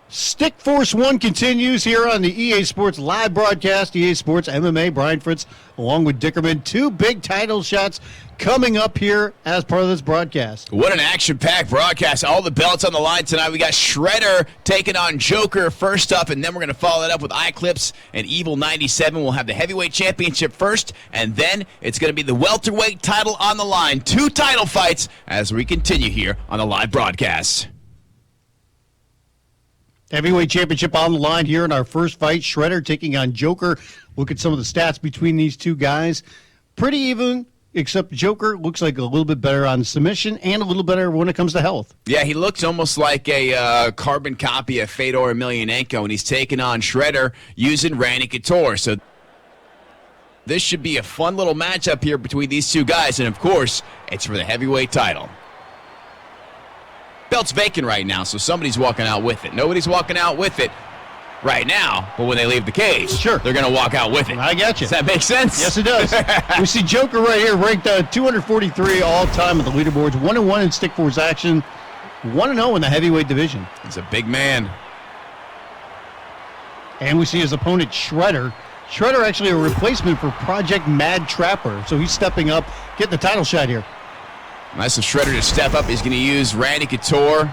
Stikforce 1 continues here on the EA Sports live broadcast. EA Sports MMA, Brian Fritz, along with Dickerman. Two big title shots coming up here as part of this broadcast. What an action-packed broadcast. All the belts on the line tonight. We got Shredder taking on Joker first up, and then we're going to follow that up with iKLiPPzZ and Evil 97. We'll have the heavyweight championship first, and then it's going to be the welterweight title on the line. Two title fights as we continue here on the live broadcast. Heavyweight championship on the line here in our first fight. Shredder taking on Joker. Look at some of the stats between these two guys. Pretty even, except Joker looks like a little bit better on submission and a little better when it comes to health. Yeah, he looks almost like a carbon copy of Fedor Emelianenko, and he's taking on Shredder using Randy Couture. So this should be a fun little matchup here between these two guys, and of course, it's for the heavyweight title. Belt's vacant right now, so somebody's walking out with it. Nobody's walking out with it right now, but when they leave the cage, sure, they're going to walk out with it. I got you. Does that make sense? Yes, it does. We see Joker right here, ranked 243 all-time at the leaderboards, 1-1 in Stikforce action, 1-0 in the heavyweight division. He's a big man. And we see his opponent, Shredder. Shredder actually a replacement for Project Mad Trapper, so he's stepping up, getting the title shot here. Nice of Shredder to step up. He's going to use Randy Couture.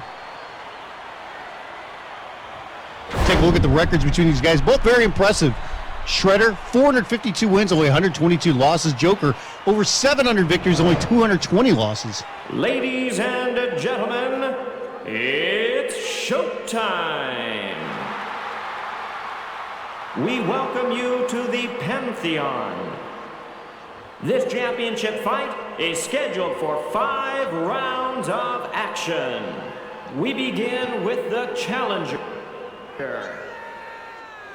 Take a look at the records between these guys. Both very impressive. Shredder, 452 wins, only 122 losses. Joker, over 700 victories, only 220 losses. Ladies and gentlemen, it's showtime. We welcome you to the Pantheon. This championship fight is scheduled for 5 rounds of action. We begin with the challenger.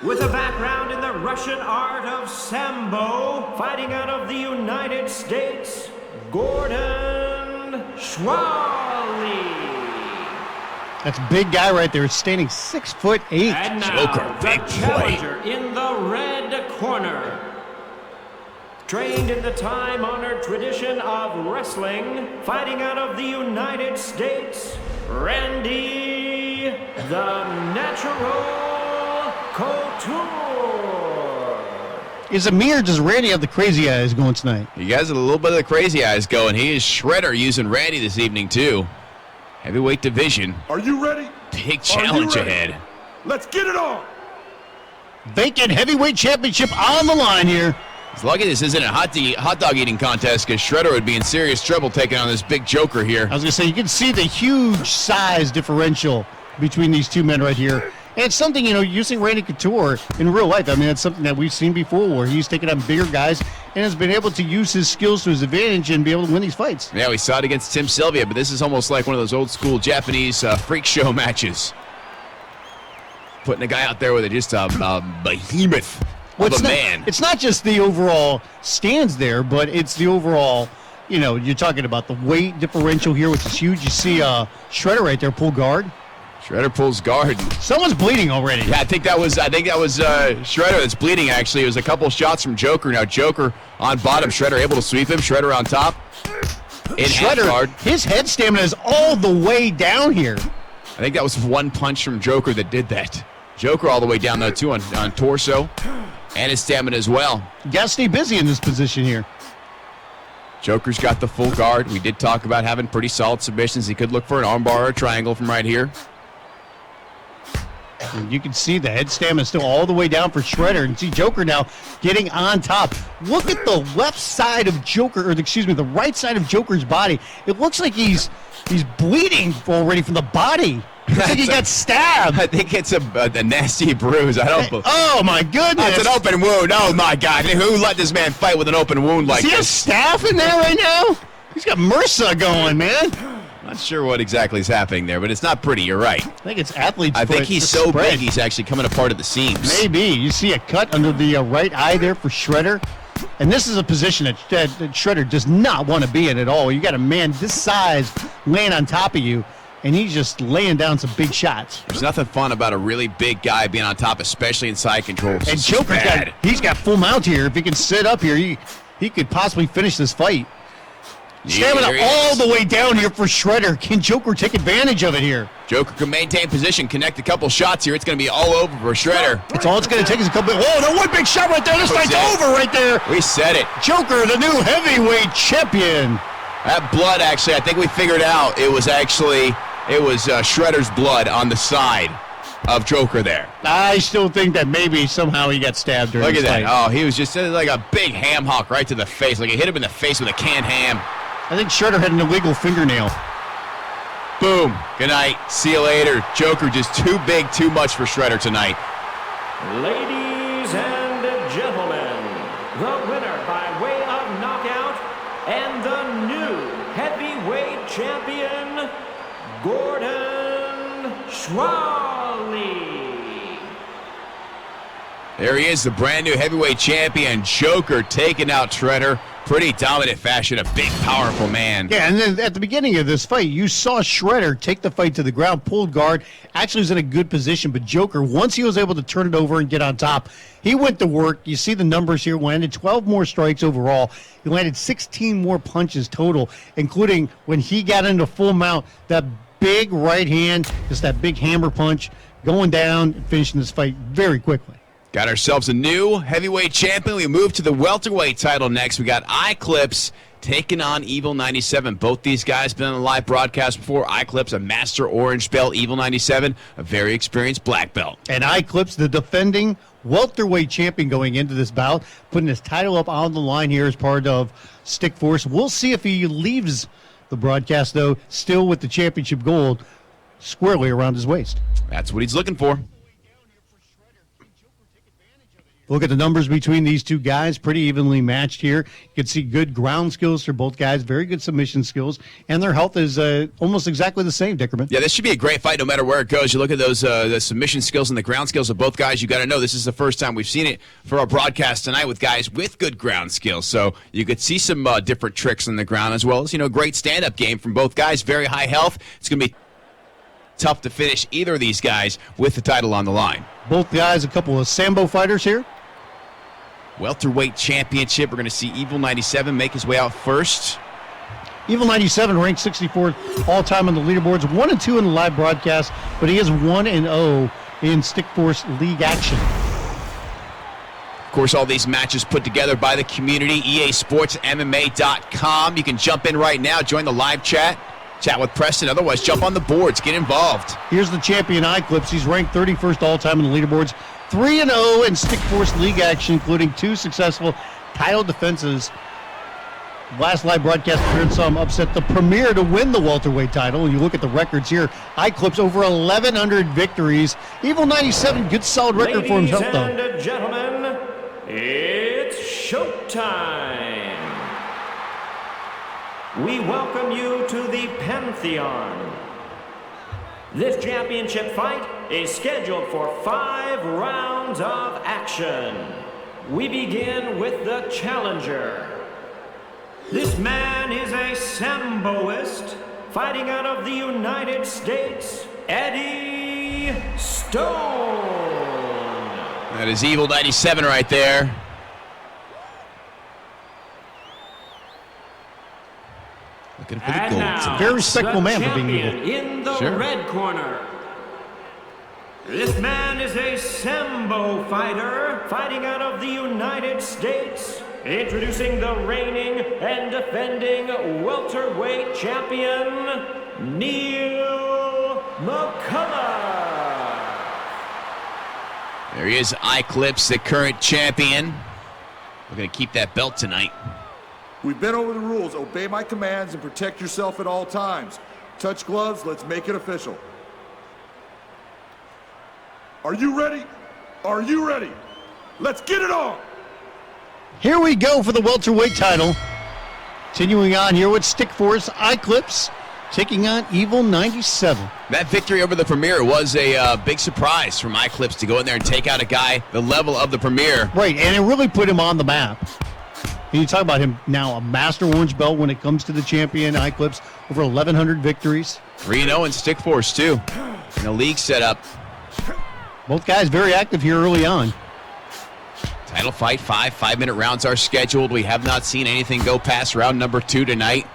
With a background in the Russian art of Sambo, fighting out of the United States, Gordon Schwally. That's a big guy right there, standing 6'8". And now, Joker, big the challenger in the red corner. Trained in the time-honored tradition of wrestling, fighting out of the United States, Randy the Natural Couture. Is it me or does Randy have the crazy eyes going tonight? You guys have a little bit of the crazy eyes going. He is Shredder using Randy this evening, too. Heavyweight division. Are you ready? Big challenge ahead. Let's get it on. Vacant heavyweight championship on the line here. It's lucky this isn't a hot dog eating contest because Shredder would be in serious trouble taking on this big Joker here. I was going to say, you can see the huge size differential between these two men right here. And it's something, using Randy Couture in real life. I mean, it's something that we've seen before where he's taken on bigger guys and has been able to use his skills to his advantage and be able to win these fights. Yeah, we saw it against Tim Sylvia, but this is almost like one of those old school Japanese freak show matches. Putting a guy out there with just a behemoth. Man. It's not just the overall stands there, but it's the overall, you're talking about the weight differential here, which is huge. You see Shredder right there pull guard. Shredder pulls guard. Someone's bleeding already. Yeah, I think that was Shredder that's bleeding, actually. It was a couple shots from Joker. Now Joker on bottom, Shredder able to sweep him. Shredder on top. In Shredder, guard. His head stamina is all the way down here. I think that was one punch from Joker that did that. Joker all the way down, though, too, on torso. And his stamina as well. You got to stay busy in this position here. Joker's got the full guard. We did talk about having pretty solid submissions. He could look for an armbar or a triangle from right here. And you can see the head stamina still all the way down for Shredder. And see Joker now getting on top. Look at the left side of Joker, the right side of Joker's body. It looks like he's bleeding already from the body. Looks like he got stabbed. I think it's a nasty bruise. Oh, my goodness. That's an open wound. Oh, my God. Who let this man fight with an open wound like this? Does he have staff in there right now? He's got MRSA going, man. Not sure what exactly is happening there, but it's not pretty. You're right. I think it's athlete's I think foot. he's so big he's actually coming apart at the seams. Maybe. You see a cut under the right eye there for Shredder. And this is a position that Shredder does not want to be in at all. You got a man this size laying on top of you, and he's just laying down some big shots. There's nothing fun about a really big guy being on top, especially in side control. And Joker's got full mount here. If he can sit up here, he could possibly finish this fight. Stamina Here he all is. the way down here for Shredder. Can Joker take advantage of it here? Joker can maintain position, connect a couple shots here. It's going to be all over for Shredder. It's all it's going to take is a couple. Oh, no, one big shot right there. This fight's over right there. We said it. Joker, the new heavyweight champion. That blood, actually, I think we figured out it was Shredder's blood on the side of Joker there. I still think that maybe somehow he got stabbed during Look at this that. fight. Oh, he was just like a big ham hock right to the face. Like it hit him in the face with a canned ham. I think Shredder had an illegal fingernail. Boom. Good night. See you later. Joker just too big, too much for Shredder tonight. Ladies and gentlemen, the winner by way of knockout and the new heavyweight champion, Gordon Schwally. There he is, the brand new heavyweight champion, Joker, taking out Shredder. Pretty dominant fashion, a big, powerful man. Yeah, and then at the beginning of this fight, you saw Shredder take the fight to the ground, pulled guard, actually was in a good position, but Joker, once he was able to turn it over and get on top, he went to work. You see the numbers here, landed 12 more strikes overall. He landed 16 more punches total, including when he got into full mount, that big right hand, just that big hammer punch, going down and finishing this fight very quickly. Got ourselves a new heavyweight champion. We move to the welterweight title next. We got iKLiPPzZ taking on Evil 97. Both these guys been on the live broadcast before. iKLiPPzZ, a master orange belt. Evil 97, a very experienced black belt. And iKLiPPzZ, the defending welterweight champion going into this bout, putting his title up on the line here as part of Stikforce. We'll see if he leaves the broadcast, though, still with the championship gold squarely around his waist. That's what he's looking for. Look at the numbers between these two guys, pretty evenly matched here. You can see good ground skills for both guys, very good submission skills, and their health is almost exactly the same, Dickerman. Yeah, this should be a great fight no matter where it goes. You look at those the submission skills and the ground skills of both guys, you got to know this is the first time we've seen it for our broadcast tonight with guys with good ground skills. So you could see some different tricks on the ground as well as, great stand-up game from both guys, very high health. It's going to be tough to finish either of these guys with the title on the line. Both guys, a couple of Sambo fighters here. Welterweight championship. We're going to see Evil 97 make his way out first. Evil 97 ranked 64th all-time on the leaderboards, 1-2 in the live broadcast, but he is 1-0 in Stikforce League action. Of course, all these matches put together by the community, EASportsMMA.com. You can jump in right now, join the live chat with Preston. Otherwise, jump on the boards, get involved. Here's the champion iKLiPPzZ. He's ranked 31st all-time in the leaderboards, 3-0 in Stikforce League action, including 2 successful title defenses. Last live broadcast appearance saw him upset the Premier to win the welterweight title. You look at the records here, iKLiPPzZ over 1,100 victories. Evil 97, good solid record for himself, though. Ladies and gentlemen, it's showtime. We welcome you to the Pantheon. This championship fight is scheduled for 5 rounds of action. We begin with the challenger. This man is a Samboist fighting out of the United States, Eddie Stone. That is Evil 97 right there. Looking for the And gold. now, Very respectable man for being champion evil. in the Sure. red corner. This man is a Sambo fighter fighting out of the United States. Introducing the reigning and defending welterweight champion, Neil McCullough. There he is, iKLiPPzZ, the current champion. We're going to keep that belt tonight. We've been over the rules. Obey my commands and protect yourself at all times. Touch gloves. Let's make it official. Are you ready? Are you ready? Let's get it on! Here we go for the welterweight title. Continuing on here with Stikforce, iKLiPPzZ taking on Evil 97. That victory over the Premier was a big surprise from iKLiPPzZ to go in there and take out a guy the level of the Premier. Right, and it really put him on the map. And you talk about him now, a master orange belt when it comes to the champion, iKLiPPzZ, over 1,100 victories. 3-0 in Stikforce, too. In a league setup. Both guys very active here early on. Title fight, 5 5-minute rounds are scheduled. We have not seen anything go past round number 2 tonight.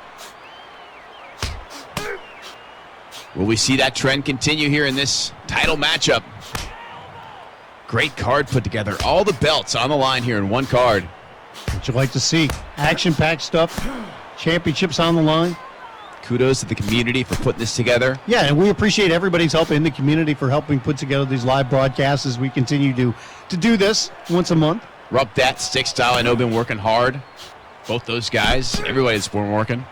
Will we see that trend continue here in this title matchup? Great card put together. All the belts on the line here in one card. What you like to see? Action-packed stuff. Championships on the line. Kudos to the community for putting this together. Yeah, and we appreciate everybody's help in the community for helping put together these live broadcasts as we continue to do this once a month. Rup that Stick Style, I know, been working hard. Both those guys, everybody's been working.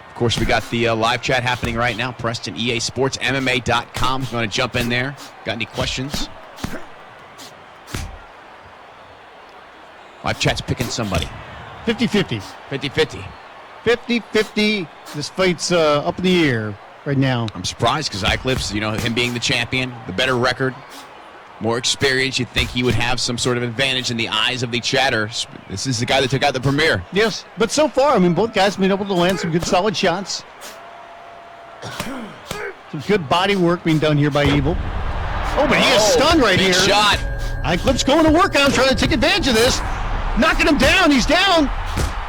Of course, we got the live chat happening right now. Preston, EASportsMMA.com. If you want to jump in there. Got any questions? Live chat's picking somebody. 50-50. 50-50. 50-50. This fight's up in the air right now. I'm surprised because iKLiPPzZ, him being the champion, the better record, more experience, you'd think he would have some sort of advantage in the eyes of the chatters. This is the guy that took out the premier. Yes, but so far, both guys have been able to land some good solid shots. Some good body work being done here by Evil. Oh, but he is stunned right big here. Shot. iKLiPPzZ going to work on trying to take advantage of this. Knocking him down. He's down.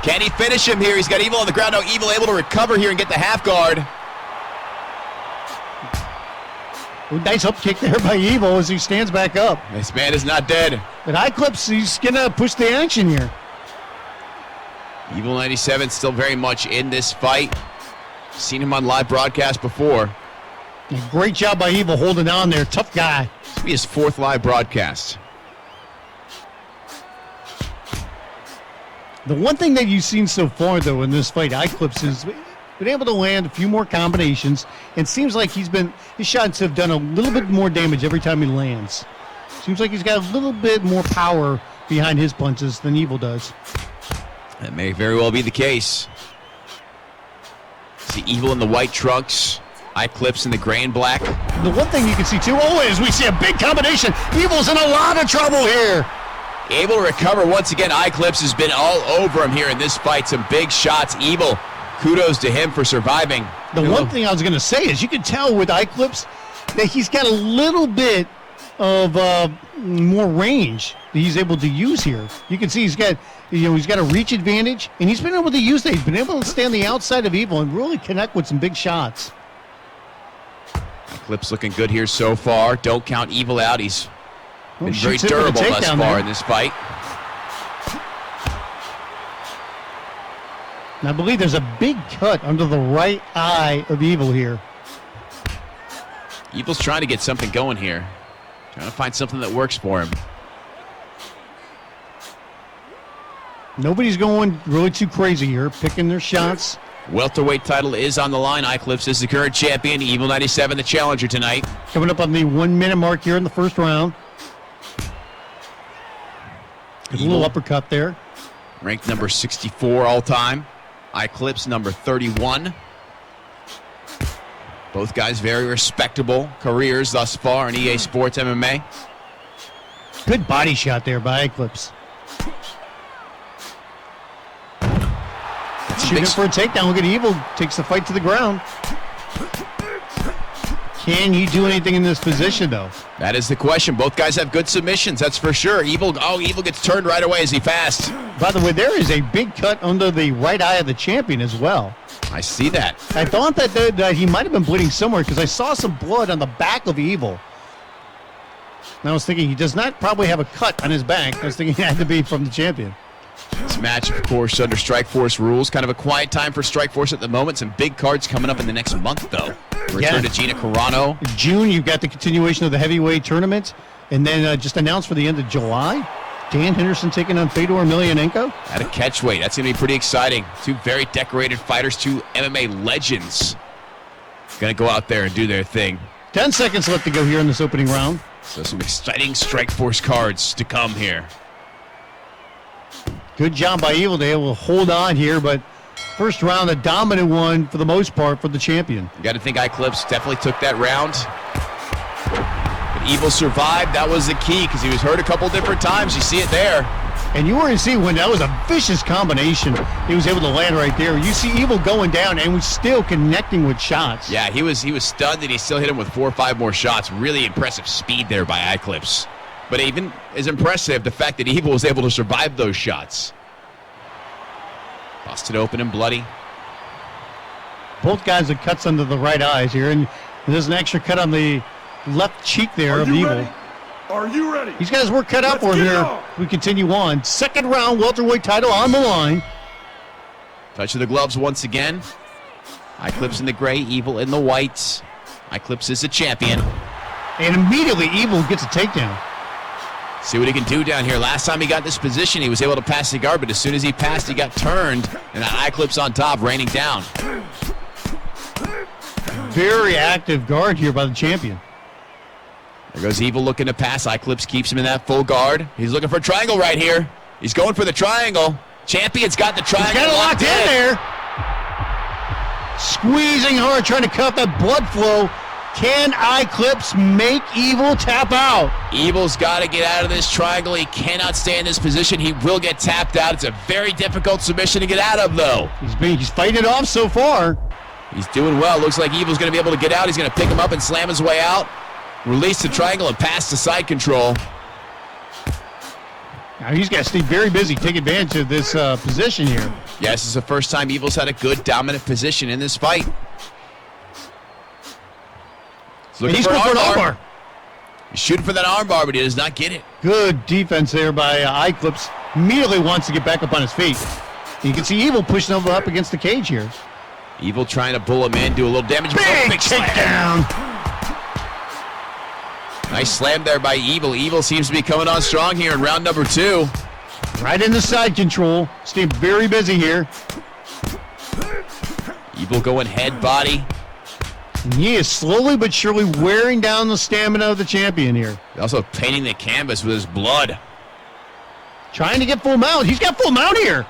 Can he finish him here? He's got Evil on the ground. No, Evil able to recover here and get the half guard. Oh, nice up kick there by Evil as he stands back up. This man is not dead. But iKLiPPzZ, he's going to push the action here. Evil 97 still very much in this fight. Seen him on live broadcast before. Great job by Evil holding on there. Tough guy. This will be his 4th live broadcast. The one thing that you've seen so far, though, in this fight, iKLiPPzZ has been able to land a few more combinations, and seems like his shots have done a little bit more damage every time he lands. Seems like he's got a little bit more power behind his punches than Evil does. That may very well be the case. See Evil in the white trunks, iKLiPPzZ in the gray and black. The one thing you can see, too, is we see a big combination. Evil's in a lot of trouble here. Able to recover once again. iKLiPPzZ has been all over him here in this fight. Some big shots. Evil, kudos to him for surviving. The one thing I was going to say is you can tell with iKLiPPzZ that he's got a little bit of more range that he's able to use here. You can see he's got a reach advantage, and he's been able to use that. He's been able to stay on the outside of Evil and really connect with some big shots. iKLiPPzZ looking good here so far. Don't count Evil out. He's been very Shoots him with a durable thus takedown far there. in this fight. And I believe there's a big cut under the right eye of Evil here. Evil's trying to get something going here. Trying to find something that works for him. Nobody's going really too crazy here, picking their shots. Welterweight title is on the line. iKLiPPzZ is the current champion. Evil 97 the challenger tonight. Coming up on the 1 minute mark here in the first round. A little uppercut there. Ranked number 64 all time. iKLiPPzZ number 31. Both guys very respectable careers thus far in EA Sports MMA. Good body shot there by iKLiPPzZ. Shooting for a takedown. Look at Evil. Takes the fight to the ground. Can he do anything in this position, though? That is the question. Both guys have good submissions, that's for sure. Evil gets turned right away. Is he fast? By the way, there is a big cut under the right eye of the champion as well. I see that. I thought that he might have been bleeding somewhere because I saw some blood on the back of Evil. And I was thinking he does not probably have a cut on his back. I was thinking it had to be from the champion. This match, of course, under Stikforce rules. Kind of a quiet time for Stikforce at the moment. Some big cards coming up in the next month, though. Return to Gina Carano. June, you've got the continuation of the heavyweight tournament. And then just announced for the end of July, Dan Henderson taking on Fedor Emelianenko. At a catchweight. That's going to be pretty exciting. Two very decorated fighters, two MMA legends. Going to go out there and do their thing. 10 seconds left to go here in this opening round. So some exciting Stikforce cards to come here. Good job by Evil to be able to hold on here, but first round, a dominant one for the most part for the champion. You got to think iKLiPPzZ definitely took that round. But Evil survived. That was the key because he was hurt a couple different times. You see it there. And you were to see when that was a vicious combination, he was able to land right there. You see Evil going down and was still connecting with shots. Yeah, he was stunned and he still hit him with 4 or 5 more shots. Really impressive speed there by iKLiPPzZ. But even as impressive, the fact that Evil was able to survive those shots. Busted open and bloody. Both guys with cuts under the right eyes here, and there's an extra cut on the left cheek there of Evil. Ready? Are you ready? He's got his work cut out for him here. We continue on. Second round welterweight title on the line. Touch of the gloves once again. iKLiPPzZ in the gray, Evil in the whites. iKLiPPzZ is the champion. And immediately Evil gets a takedown. See what he can do down here. Last time he got this position, he was able to pass the guard, but as soon as he passed, he got turned, and iKLiPPzZ on top, raining down. Very active guard here by the champion. There goes Evil looking to pass. iKLiPPzZ keeps him in that full guard. He's looking for a triangle right here. He's going for the triangle. Champion's got the triangle. He's got it locked in there. Squeezing hard, trying to cut that blood flow. Can iKLiPPzZ make Evil tap out? Evil's got to get out of this triangle. He cannot stay in this position. He will get tapped out. It's a very difficult submission to get out of, though. He's fighting it off so far. He's doing well. Looks like Evil's going to be able to get out. He's going to pick him up and slam his way out. Release the triangle and pass to side control. Now he's got to stay very busy, take advantage of this position here. Yes, this is the first time Evil's had a good dominant position in this fight. He's going for an armbar. He's shooting for that armbar, but he does not get it. Good defense there by iKLiPPzZ. Immediately wants to get back up on his feet. You can see Evil pushing over up against the cage here. Evil trying to pull him in, do a little damage. Big takedown. Nice slam there by Evil. Evil seems to be coming on strong here in round number 2. Right into side control. Staying very busy here. Evil going head body. And he is slowly but surely wearing down the stamina of the champion here. Also painting the canvas with his blood. Trying to get full mount. He's got full mount here.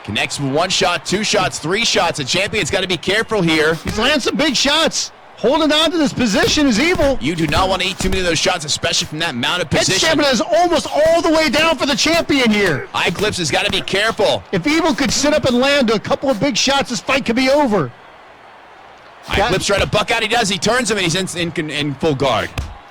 Connects with 1 shot, 2 shots, 3 shots. The champion's got to be careful here. He's landing some big shots. Holding on to this position is Evil. You do not want to eat too many of those shots, especially from that mounted Head position. stamina is almost all the way down for the champion here. iKLiPPzZ has got to be careful. If Evil could sit up and land a couple of big shots, this fight could be over. iKLiPPzZ trying to buck out. He does. He turns him, and he's in full guard.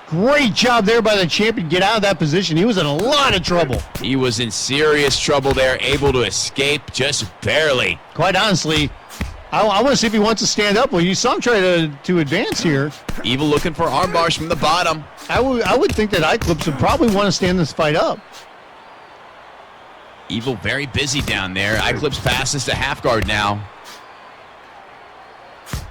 Great job there by the champion. Get out of that position. He was in a lot of trouble. He was in serious trouble there, able to escape just barely. Quite honestly, I want to see if he wants to stand up. Well, you saw him try to advance here. Evil looking for arm bars from the bottom. I would think that iKLiPPzZ would probably want to stand this fight up. Evil very busy down there. iKLiPPzZ passes to half guard now.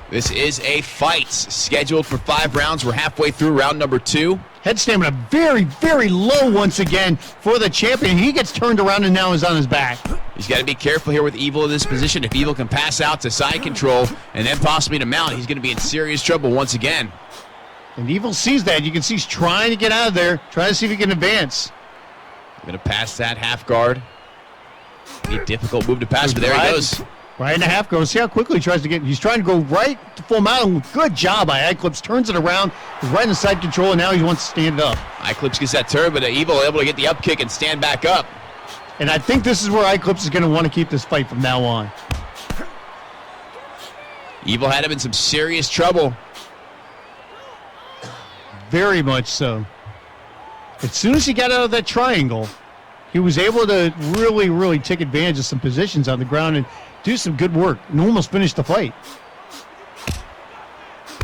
This is a fight scheduled for 5 rounds. We're halfway through round number 2. Head stamina very, very low once again for the champion. He gets turned around and now is on his back. He's got to be careful here with Evil in this position. If Evil can pass out to side control and then possibly to mount, he's going to be in serious trouble once again. And Evil sees that. You can see he's trying to get out of there, trying to see if he can advance. Going to pass that half guard. Be a difficult move to pass, but there he goes. Right in the half guard. See how quickly he tries to get. He's trying to go right to full mount. Good job by iKLiPPzZ. Turns it around. He's right in the side control, and now he wants to stand up. iKLiPPzZ gets that turn, but Evil able to get the up kick and stand back up. And I think this is where iKLiPPzZ is going to want to keep this fight from now on. Evil had him in some serious trouble. Very much so. As soon as he got out of that triangle, he was able to really, really take advantage of some positions on the ground and do some good work and almost finish the fight.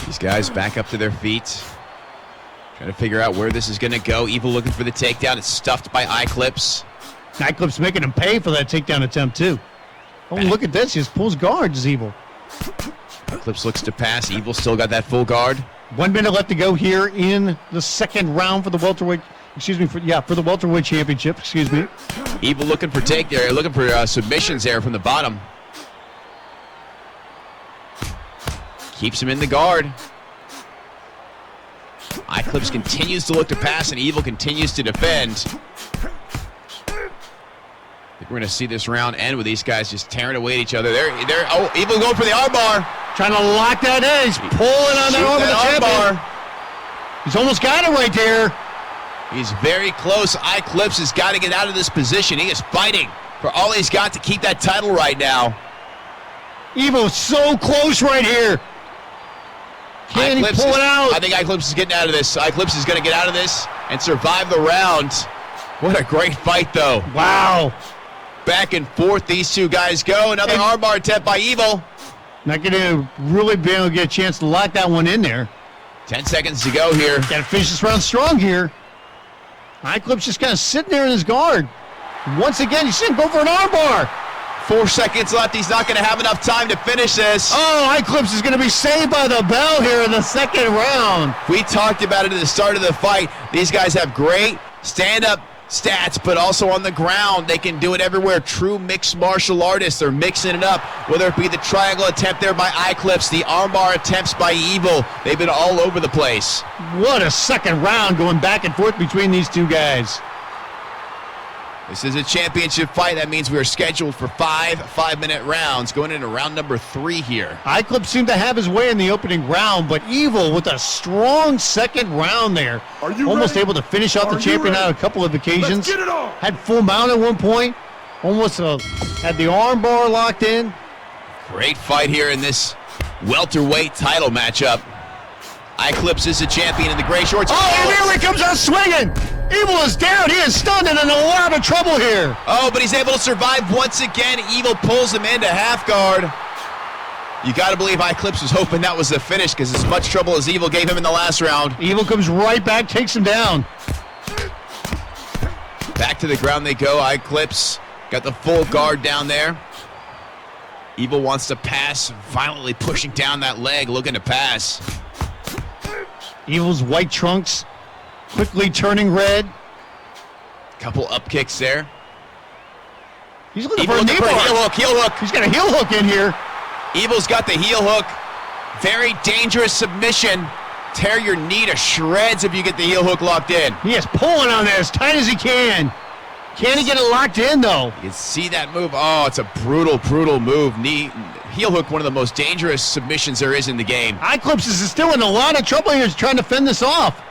These guys back up to their feet. Trying to figure out where this is going to go. Evil looking for the takedown. It's stuffed by iKLiPPzZ. iKLiPPzZ making him pay for that takedown attempt, too. Oh, look at this. He just pulls guards, Evil. iKLiPPzZ looks to pass. Evil still got that full guard. 1 minute left to go here in the second round for the welterweight. For the welterweight championship. Evil looking for looking for submissions there from the bottom. Keeps him in the guard. iKLiPPzZ continues to look to pass, and Evil continues to defend. I think we're going to see this round end with these guys just tearing away at each other. Oh, Evil going for the armbar. Trying to lock that in. He's pulling on that arm of the champion. He's almost got it right there. He's very close. iKLiPPzZ has got to get out of this position. He is fighting for all he's got to keep that title right now. Evil's so close right here. Can he pull it out? I think iKLiPPzZ is getting out of this. iKLiPPzZ is going to get out of this and survive the round. What a great fight, though. Wow. Back and forth these two guys go. Another armbar attempt by Evil. Not going to really be able to get a chance to lock that one in there. 10 seconds to go here. Got to finish this round strong here. iKLiPPzZ just kind of sitting there in his guard. Once again, he's going to go for an armbar. 4 seconds left. He's not going to have enough time to finish this. Oh, iKLiPPzZ is going to be saved by the bell here in the second round. We talked about it at the start of the fight. These guys have great stand-up stats, but also on the ground. They can do it everywhere. True mixed martial artists. They're mixing it up, whether it be the triangle attempt there by iKLiPPzZ, the armbar attempts by Evil. They've been all over the place. What a second round going back and forth between these two guys. This is a championship fight. That means we are scheduled for 5 minute rounds going into round number 3 here. iKLiPPzZ seemed to have his way in the opening round, but Evil with a strong second round there. Are you almost ready? able to finish off the champion on a couple of occasions. Let's get it on. Had full mount at one point. Almost had the arm bar locked in. Great fight here in this welterweight title matchup. iKLiPPzZ is the champion in the gray shorts. Oh, and here he comes out swinging. Evil is down. He is stunned and in a lot of trouble here. Oh, but he's able to survive once again. Evil pulls him into half guard. You got to believe iKLiPPzZ was hoping that was the finish because as much trouble as Evil gave him in the last round. Evil comes right back, takes him down. Back to the ground they go. iKLiPPzZ got the full guard down there. Evil wants to pass, violently pushing down that leg, looking to pass. Evil's white trunks quickly turning red. Couple up kicks there. He's looking Evil for a looking knee for a bar. heel hook, heel hook. He's got a heel hook in here. Evil's got the heel hook. Very dangerous submission. Tear your knee to shreds if you get the heel hook locked in. He is pulling on there as tight as he can. Can he get it locked in, though? You can see that move. Oh, it's a brutal, brutal move. Heel hook, one of the most dangerous submissions there is in the game. iKLiPPzZ is still in a lot of trouble here trying to fend this off.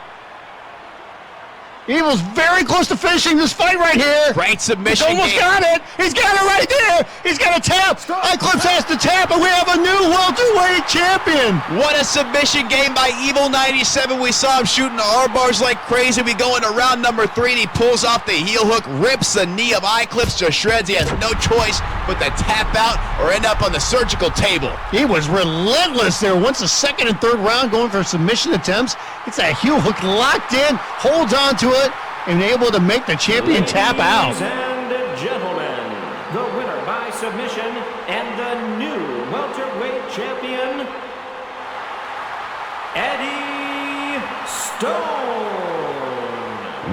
Evil's very close to finishing this fight right here. Great submission. He's almost game. got it. He's got it right there. He's got a tap. iKLiPPzZ has to tap, and we have a new welterweight champion. What a submission game by Evil 97. We saw him shooting arm bars like crazy. We go into round number 3, and he pulls off the heel hook, rips the knee of iKLiPPzZ to shreds. He has no choice but to tap out or end up on the surgical table. He was relentless there. Once the second and third round going for submission attempts, gets that heel hook locked in, holds on to it, and able to make the champion tap out. Ladies and gentlemen, the winner by submission and the new welterweight champion, Eddie Stone.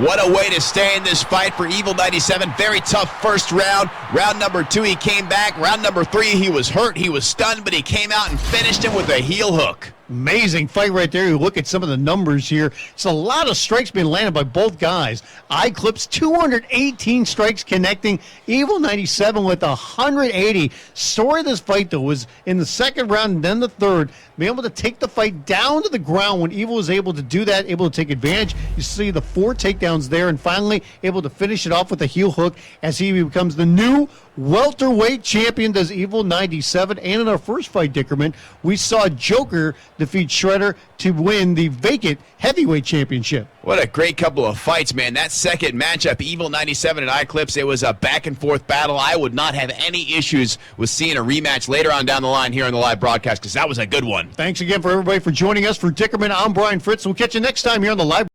What a way to stay in this fight for Evil 97. Very tough first round. Round number 2, he came back. Round number 3, he was hurt, he was stunned, but he came out and finished him with a heel hook. Amazing fight right there. You look at some of the numbers here. It's a lot of strikes being landed by both guys. iKLiPPzZ, 218 strikes connecting. Evil 97 with 180. Story of this fight, though, was in the second round and then the third, being able to take the fight down to the ground when Evil was able to do that, able to take advantage. You see the 4 takedowns there, and finally able to finish it off with a heel hook as he becomes the new welterweight champion, does Evil 97. And in our first fight, Dickerman, we saw Joker defeat Shredder to win the vacant heavyweight championship. What a great couple of fights, man. That second matchup, Evil 97 and iKLiPPzZ, it was a back-and-forth battle. I would not have any issues with seeing a rematch later on down the line here on the live broadcast because that was a good one. Thanks again for everybody for joining us. For Dickerman, I'm Brian Fritz. We'll catch you next time here on the live